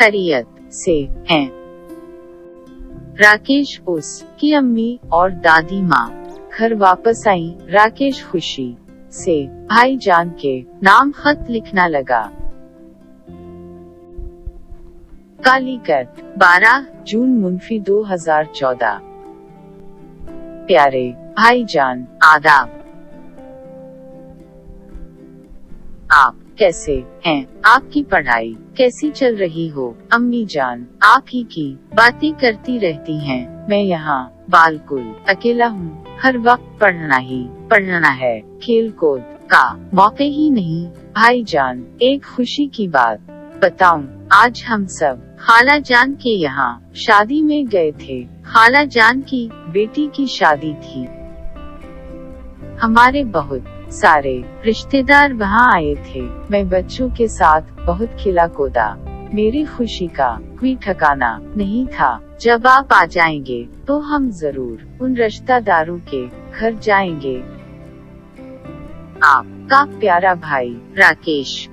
खैरियत से हैं। राकेश उसकी अम्मी और दादी माँ घर वापस आई। राकेश खुशी से भाईजान के नाम खत लिखना लगा। कालीकट 12 जून मुंफी 2014। प्यारे भाईजान, आदाब। आप कैसे हैं? आपकी पढ़ाई कैसी चल रही हो? अम्मी जान आप ही की बातें करती रहती हैं। मैं यहाँ बिल्कुल अकेला हूँ। हर वक्त पढ़ना है। खेल कूद का मौके ही नहीं। भाईजान एक खुशी की बात बताऊं, आज हम सब खाला जान के यहाँ शादी में गए थे। खाला जान की बेटी की शादी थी। हमारे बहुत सारे रिश्तेदार वहाँ आए थे। मैं बच्चों के साथ बहुत खेला कूदा। मेरी खुशी का कोई ठिकाना नहीं था। जब आप आ जाएंगे तो हम जरूर उन रिश्तेदारों के घर जाएंगे। आपका प्यारा भाई राकेश।